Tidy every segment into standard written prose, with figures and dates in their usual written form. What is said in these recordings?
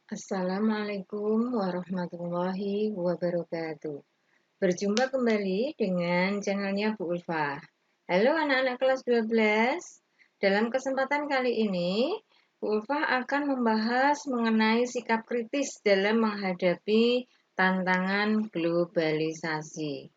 Assalamualaikum warahmatullahi wabarakatuh. Berjumpa kembali dengan channelnya Bu Ulfa. Halo anak-anak kelas 12. Dalam kesempatan kali ini, Bu Ulfa akan membahas mengenai sikap kritis dalam menghadapi tantangan globalisasi.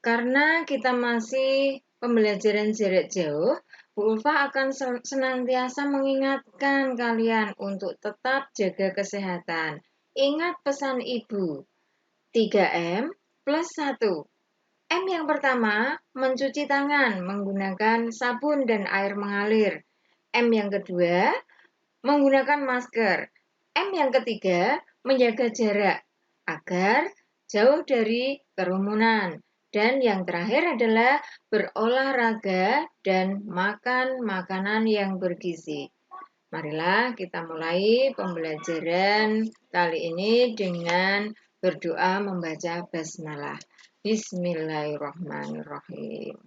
Karena kita masih pembelajaran jarak jauh, Bu Ulfa akan senantiasa mengingatkan kalian untuk tetap jaga kesehatan. Ingat pesan ibu, 3M plus 1. M yang pertama, mencuci tangan menggunakan sabun dan air mengalir. M yang kedua, menggunakan masker. M yang ketiga, menjaga jarak agar jauh dari kerumunan. Dan yang terakhir adalah berolahraga dan makan makanan yang bergizi. Marilah kita mulai pembelajaran kali ini dengan berdoa membaca basmalah. Bismillahirrahmanirrahim.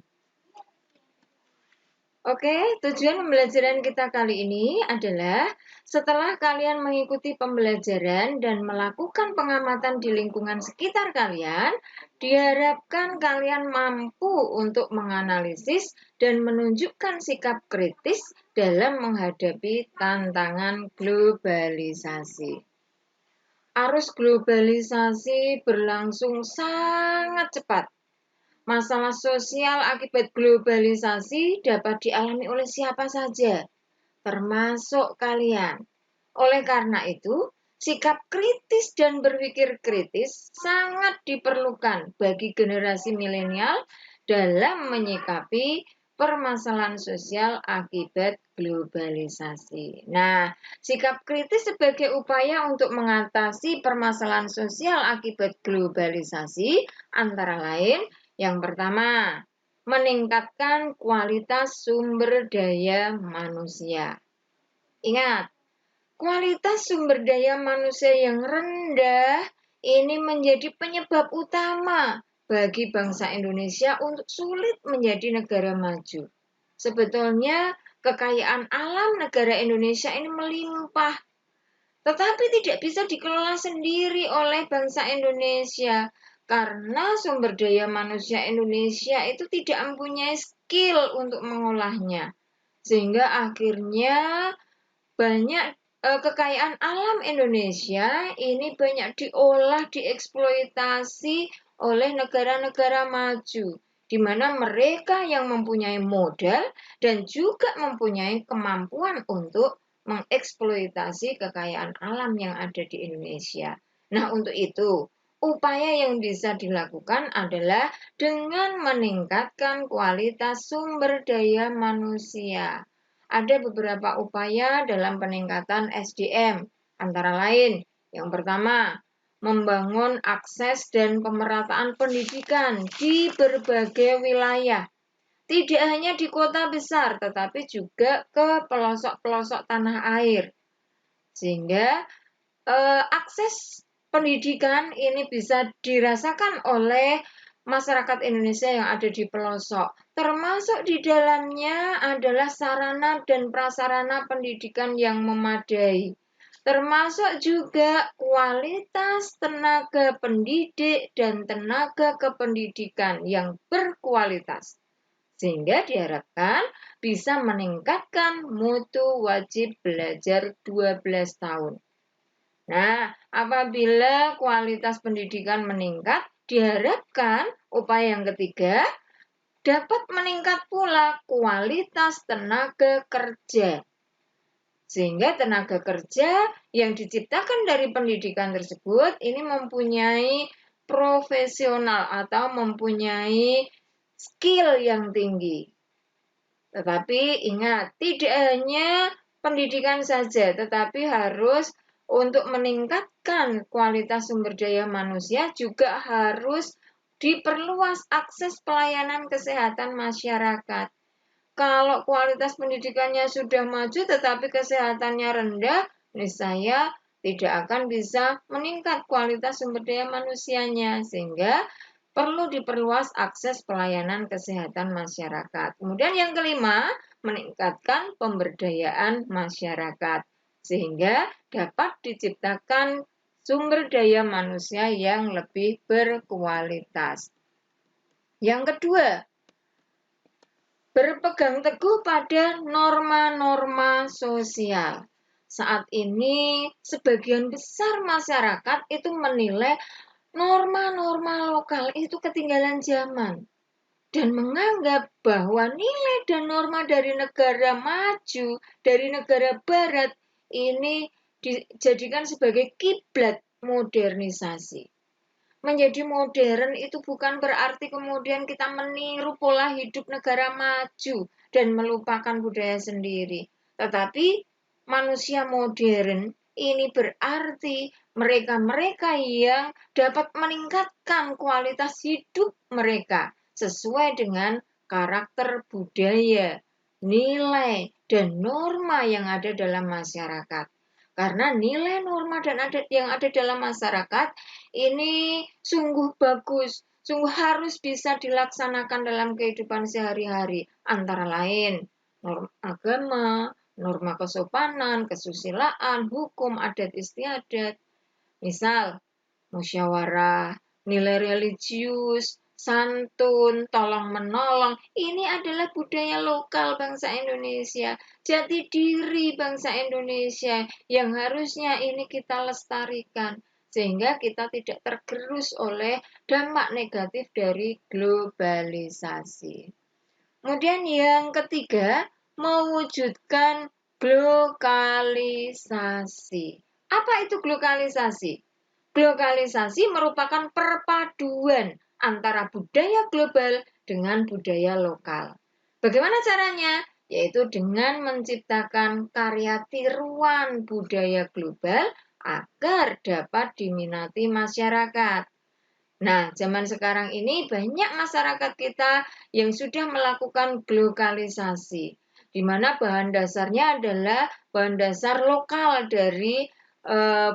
Oke, tujuan pembelajaran kita kali ini adalah setelah kalian mengikuti pembelajaran dan melakukan pengamatan di lingkungan sekitar kalian, diharapkan kalian mampu untuk menganalisis dan menunjukkan sikap kritis dalam menghadapi tantangan globalisasi. Arus globalisasi berlangsung sangat cepat. Masalah sosial akibat globalisasi dapat dialami oleh siapa saja, termasuk kalian. Oleh karena itu, sikap kritis dan berpikir kritis sangat diperlukan bagi generasi milenial dalam menyikapi permasalahan sosial akibat globalisasi. Nah, sikap kritis sebagai upaya untuk mengatasi permasalahan sosial akibat globalisasi antara lain yang pertama, meningkatkan kualitas sumber daya manusia. Ingat, kualitas sumber daya manusia yang rendah ini menjadi penyebab utama bagi bangsa Indonesia untuk sulit menjadi negara maju. Sebetulnya kekayaan alam negara Indonesia ini melimpah, tetapi tidak bisa dikelola sendiri oleh bangsa Indonesia karena sumber daya manusia Indonesia itu tidak mempunyai skill untuk mengolahnya. Sehingga akhirnya banyak kekayaan alam Indonesia ini banyak diolah, dieksploitasi oleh negara-negara maju, di mana mereka yang mempunyai modal dan juga mempunyai kemampuan untuk mengeksploitasi kekayaan alam yang ada di Indonesia. Nah, untuk itu, upaya yang bisa dilakukan adalah dengan meningkatkan kualitas sumber daya manusia. Ada beberapa upaya dalam peningkatan SDM, antara lain yang pertama, membangun akses dan pemerataan pendidikan di berbagai wilayah. Tidak hanya di kota besar, tetapi juga ke pelosok-pelosok tanah air. Sehingga akses pendidikan ini bisa dirasakan oleh masyarakat Indonesia yang ada di pelosok. Termasuk di dalamnya adalah sarana dan prasarana pendidikan yang memadai. Termasuk juga kualitas tenaga pendidik dan tenaga kependidikan yang berkualitas. Sehingga diharapkan bisa meningkatkan mutu wajib belajar 12 tahun. Nah, apabila kualitas pendidikan meningkat, diharapkan upaya yang ketiga dapat meningkat pula kualitas tenaga kerja. Sehingga tenaga kerja yang diciptakan dari pendidikan tersebut ini mempunyai profesional atau mempunyai skill yang tinggi. Tetapi ingat, tidak hanya pendidikan saja, tetapi harus untuk meningkatkan kualitas sumber daya manusia juga harus diperluas akses pelayanan kesehatan masyarakat. Kalau kualitas pendidikannya sudah maju tetapi kesehatannya rendah, niscaya tidak akan bisa meningkat kualitas sumber daya manusianya, sehingga perlu diperluas akses pelayanan kesehatan masyarakat. Kemudian yang kelima, meningkatkan pemberdayaan masyarakat. sehingga dapat diciptakan sumber daya manusia yang lebih berkualitas. Yang kedua, berpegang teguh pada norma-norma sosial. Saat ini, sebagian besar masyarakat itu menilai norma-norma lokal itu ketinggalan zaman dan menganggap bahwa nilai dan norma dari negara maju, dari negara barat ini dijadikan sebagai kiblat modernisasi. Menjadi modern itu bukan berarti kemudian kita meniru pola hidup negara maju dan melupakan budaya sendiri. Tetapi manusia modern ini berarti mereka-mereka yang dapat meningkatkan kualitas hidup mereka sesuai dengan karakter budaya, nilai, dan norma yang ada dalam masyarakat. Karena nilai norma dan adat yang ada dalam masyarakat ini sungguh bagus, sungguh harus bisa dilaksanakan dalam kehidupan sehari-hari. Antara lain, norma agama, norma kesopanan, kesusilaan, hukum, adat istiadat. Misal, musyawarah, nilai religius, santun, tolong-menolong. Ini adalah budaya lokal bangsa Indonesia, jati diri bangsa Indonesia yang harusnya ini kita lestarikan sehingga kita tidak tergerus oleh dampak negatif dari globalisasi. Kemudian yang ketiga, mewujudkan globalisasi. Apa itu globalisasi? Globalisasi merupakan perpaduan antara budaya global dengan budaya lokal. Bagaimana caranya? Yaitu dengan menciptakan karya tiruan budaya global agar dapat diminati masyarakat. Nah, zaman sekarang ini banyak masyarakat kita yang sudah melakukan globalisasi, di mana bahan dasarnya adalah bahan dasar lokal dari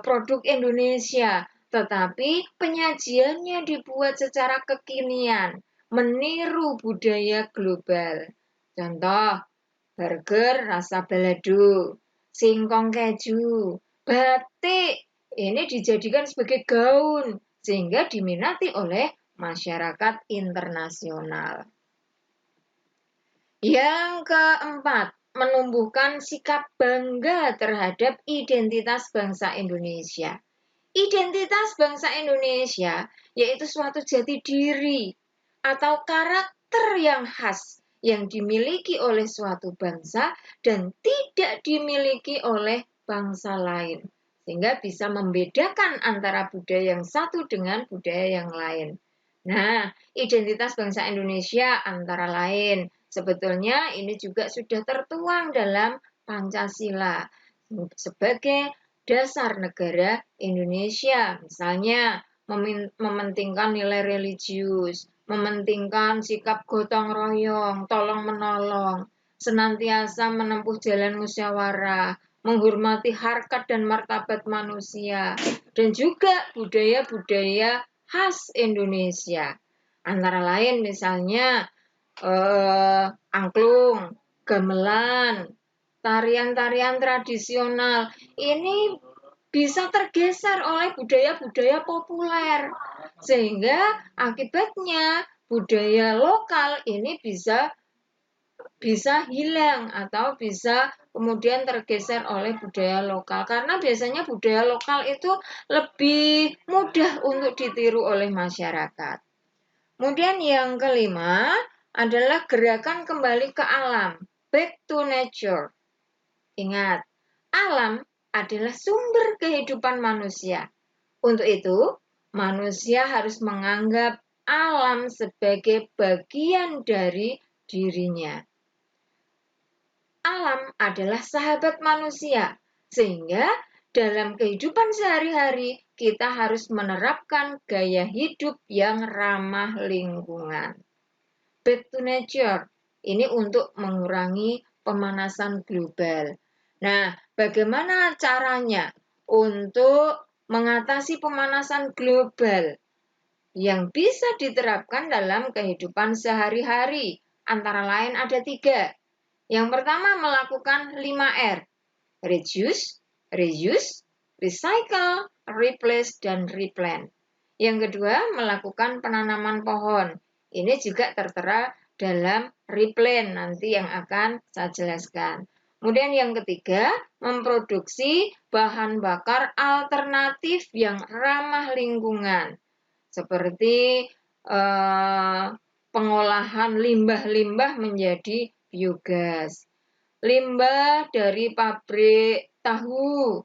produk Indonesia, tetapi penyajiannya dibuat secara kekinian, meniru budaya global. Contoh, burger rasa balado, singkong keju, batik, ini dijadikan sebagai gaun, sehingga diminati oleh masyarakat internasional. Yang keempat, menumbuhkan sikap bangga terhadap identitas bangsa Indonesia. Identitas bangsa Indonesia yaitu suatu jati diri atau karakter yang khas yang dimiliki oleh suatu bangsa dan tidak dimiliki oleh bangsa lain, sehingga bisa membedakan antara budaya yang satu dengan budaya yang lain. Nah, identitas bangsa Indonesia antara lain sebetulnya ini juga sudah tertuang dalam Pancasila sebagai dasar negara Indonesia. Misalnya, mementingkan nilai religius, mementingkan sikap gotong royong, tolong menolong, senantiasa menempuh jalan musyawarah, menghormati harkat dan martabat manusia, dan juga budaya-budaya khas Indonesia. Antara lain misalnya angklung, gamelan, tarian-tarian tradisional ini bisa tergeser oleh budaya-budaya populer sehingga akibatnya budaya lokal ini bisa hilang atau bisa kemudian tergeser oleh budaya lokal karena biasanya budaya lokal itu lebih mudah untuk ditiru oleh masyarakat. Kemudian yang kelima adalah gerakan kembali ke alam, back to nature. Ingat, alam adalah sumber kehidupan manusia. Untuk itu, manusia harus menganggap alam sebagai bagian dari dirinya. Alam adalah sahabat manusia, sehingga dalam kehidupan sehari-hari kita harus menerapkan gaya hidup yang ramah lingkungan. Back to nature, ini untuk mengurangi pemanasan global. Nah, bagaimana caranya untuk mengatasi pemanasan global yang bisa diterapkan dalam kehidupan sehari-hari? Antara lain ada 3. Yang pertama melakukan 5R, reduce, reuse, recycle, replace, dan replant. Yang kedua, melakukan penanaman pohon. Ini juga tertera dalam replant nanti yang akan saya jelaskan. Kemudian yang ketiga, memproduksi bahan bakar alternatif yang ramah lingkungan. Seperti pengolahan limbah-limbah menjadi biogas. Limbah dari pabrik tahu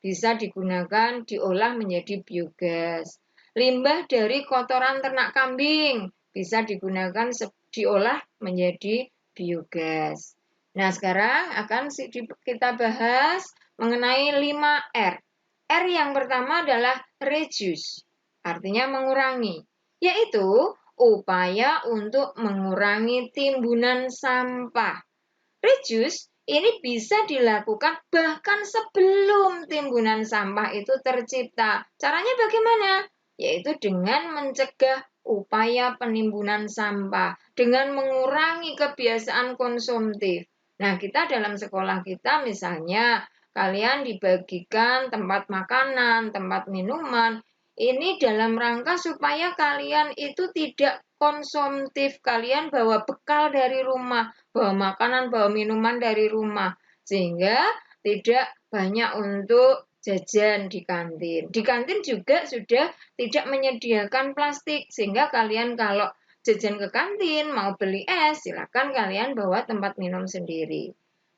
bisa digunakan diolah menjadi biogas. Limbah dari kotoran ternak kambing bisa digunakan diolah menjadi biogas. Nah, sekarang akan kita bahas mengenai 5R. R yang pertama adalah reduce, artinya mengurangi, yaitu upaya untuk mengurangi timbunan sampah. Reduce ini bisa dilakukan bahkan sebelum timbunan sampah itu tercipta. Caranya bagaimana? Yaitu dengan mencegah upaya penimbunan sampah, dengan mengurangi kebiasaan konsumtif. Nah, kita dalam sekolah kita misalnya, kalian dibagikan tempat makanan, tempat minuman, ini dalam rangka supaya kalian itu tidak konsumtif, kalian bawa bekal dari rumah, bawa makanan, bawa minuman dari rumah, sehingga tidak banyak untuk jajan di kantin. Di kantin juga sudah tidak menyediakan plastik, sehingga kalian kalau jajan ke kantin, mau beli es, silakan kalian bawa tempat minum sendiri.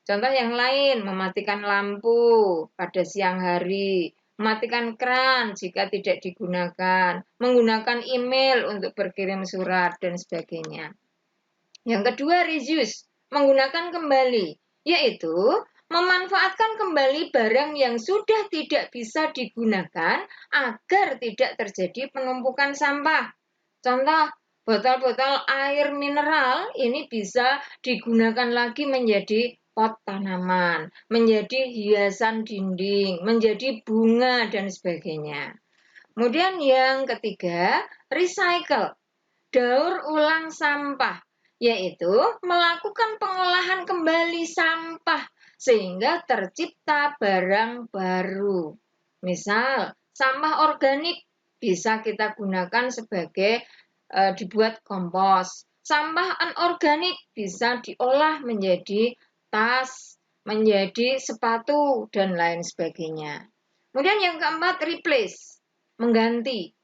Contoh yang lain, mematikan lampu pada siang hari, mematikan keran jika tidak digunakan, menggunakan email untuk berkirim surat, dan sebagainya. Yang kedua, reuse, menggunakan kembali, yaitu memanfaatkan kembali barang yang sudah tidak bisa digunakan agar tidak terjadi penumpukan sampah. Contoh, botol-botol air mineral ini bisa digunakan lagi menjadi pot tanaman, menjadi hiasan dinding, menjadi bunga, dan sebagainya. Kemudian yang ketiga, recycle, daur ulang sampah, yaitu melakukan pengolahan kembali sampah sehingga tercipta barang baru. Misal, sampah organik bisa kita gunakan sebagai dibuat kompos. Sampah anorganik bisa diolah menjadi tas, menjadi sepatu, dan lain sebagainya. Kemudian yang keempat, replace, mengganti.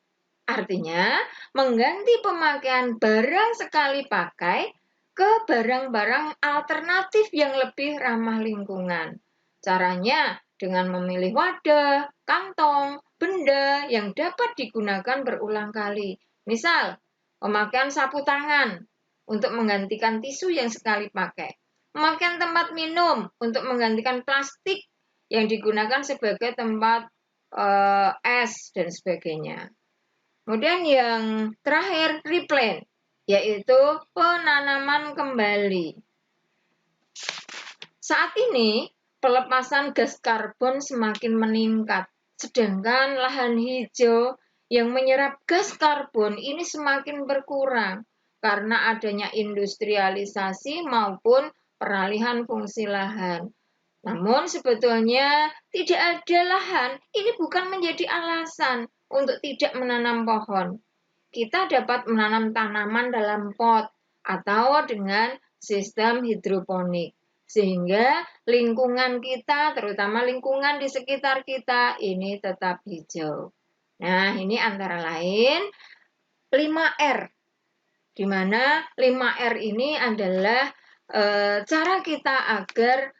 Artinya, mengganti pemakaian barang sekali pakai ke barang-barang alternatif yang lebih ramah lingkungan. Caranya dengan memilih wadah, kantong, benda yang dapat digunakan berulang kali. Misal, pemakaian sapu tangan untuk menggantikan tisu yang sekali pakai. Pemakaian tempat minum untuk menggantikan plastik yang digunakan sebagai tempat es dan sebagainya. Kemudian yang terakhir, replant, yaitu penanaman kembali. Saat ini, pelepasan gas karbon semakin meningkat, sedangkan lahan hijau yang menyerap gas karbon ini semakin berkurang karena adanya industrialisasi maupun peralihan fungsi lahan. Namun sebetulnya tidak ada lahan, ini bukan menjadi alasan untuk tidak menanam pohon. Kita dapat menanam tanaman dalam pot atau dengan sistem hidroponik, sehingga lingkungan kita, terutama lingkungan di sekitar kita, ini tetap hijau. Nah, ini antara lain 5R, di mana 5R ini adalah cara kita agar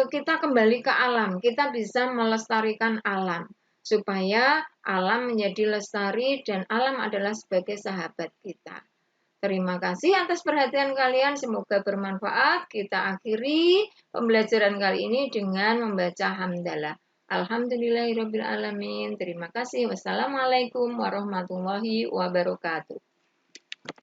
kita kembali ke alam, kita bisa melestarikan alam, supaya alam menjadi lestari dan alam adalah sebagai sahabat kita. Terima kasih atas perhatian kalian, semoga bermanfaat. Kita akhiri pembelajaran kali ini dengan membaca hamdalah. Alhamdulillahirrabbilalamin. Terima kasih. Wassalamualaikum warahmatullahi wabarakatuh.